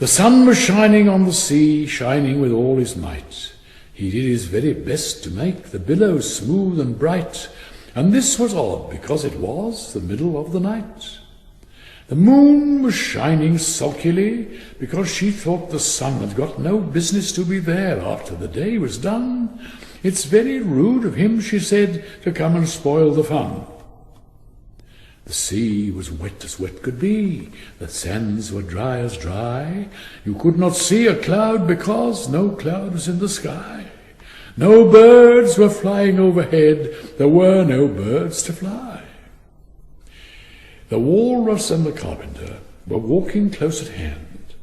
The sun was shining on the sea, shining with all his might. He did his very best to make the billows smooth and bright, and this was odd, because it was the middle of the night. The moon was shining sulkily, because she thought the sun had got no business to be there after the day was done. It's very rude of him, she said, to come and spoil the fun. The sea was wet as wet could be, the sands were dry as dry. You could not see a cloud because no cloud was in the sky. No birds were flying overhead, there were no birds to fly. The Walrus and the Carpenter were walking close at hand.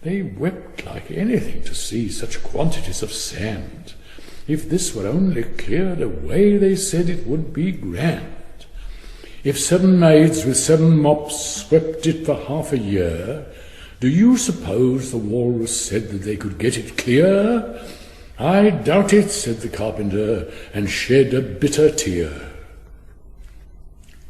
They wept like anything to see such quantities of sand. If this were only cleared away, they said, it would be grand. If 7 maids with 7 mops swept it for half a year, do you suppose, the Walrus said, that they could get it clear? I doubt it, said the Carpenter, and shed a bitter tear.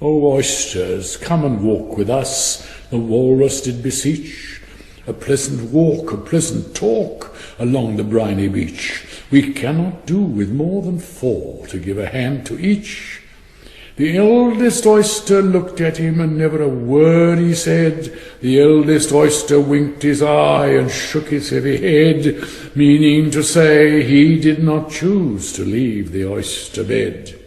O oysters, come and walk with us, the Walrus did beseech. A pleasant walk, a pleasant talk, along the briny beach. We cannot do with more than 4 to give a hand to each. The eldest oyster looked at him, and never a word he said. The eldest oyster winked his eye and shook his heavy head, meaning to say he did not choose to leave the oyster bed.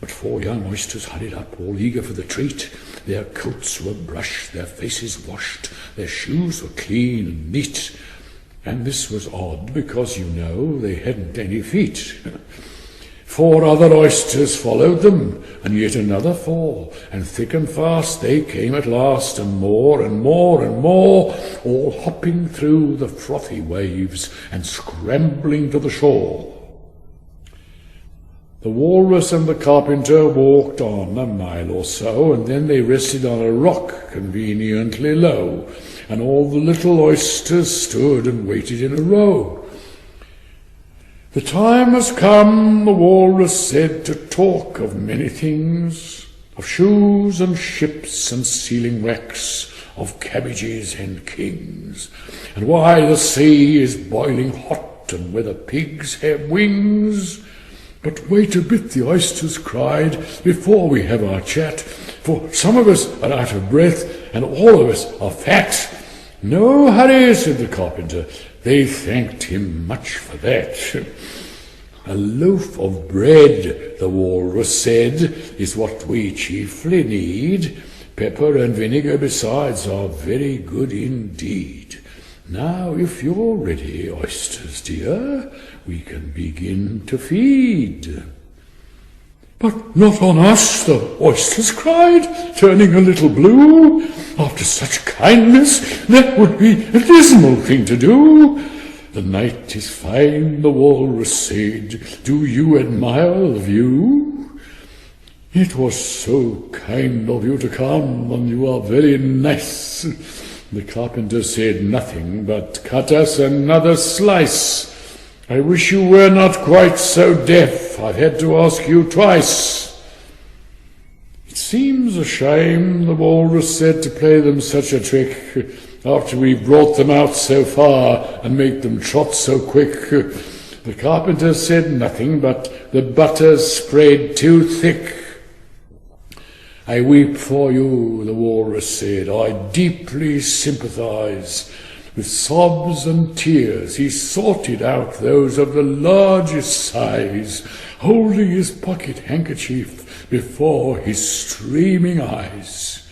But 4 young oysters hurried up, all eager for the treat. Their coats were brushed, their faces washed, their shoes were clean and neat. And this was odd, because, you know, they hadn't any feet. 4 other oysters followed them, and yet another 4, and thick and fast they came at last, and more and more and more, all hopping through the frothy waves and scrambling to the shore. The Walrus and the Carpenter walked on a mile or so, and then they rested on a rock conveniently low, and all the little oysters stood and waited in a row. The time has come, the Walrus said, to talk of many things, of shoes and ships and sealing wrecks, of cabbages and kings, and why the sea is boiling hot and whether pigs have wings. But wait a bit, the oysters cried, before we have our chat, for some of us are out of breath and all of us are fat. No hurry, said the Carpenter. They thanked him much for that. A loaf of bread, the Walrus said, is what we chiefly need. Pepper and vinegar besides are very good indeed. Now, if you're ready, oysters dear, we can begin to feed. But not on us, the oysters cried, turning a little blue. After such kindness, that would be a dismal thing to do. The night is fine, the Walrus said. Do you admire the view? It was so kind of you to come, and you are very nice. The Carpenter said nothing, but cut us another slice. I wish you were not quite so deaf. I've had to ask you twice. It seems a shame, the Walrus said, to play them such a trick, after we brought them out so far and make them trot so quick. The Carpenter said nothing, but the butter's spread too thick. I weep for you, the Walrus said. I deeply sympathize. With sobs and tears he sorted out those of the largest size, holding his pocket handkerchief before his streaming eyes.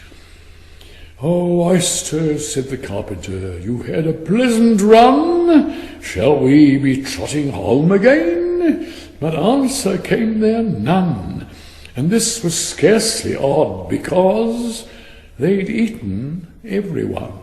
Oh, oysters, said the Carpenter, you had a pleasant run. Shall we be trotting home again? But answer came there none, and this was scarcely odd, because they'd eaten everyone.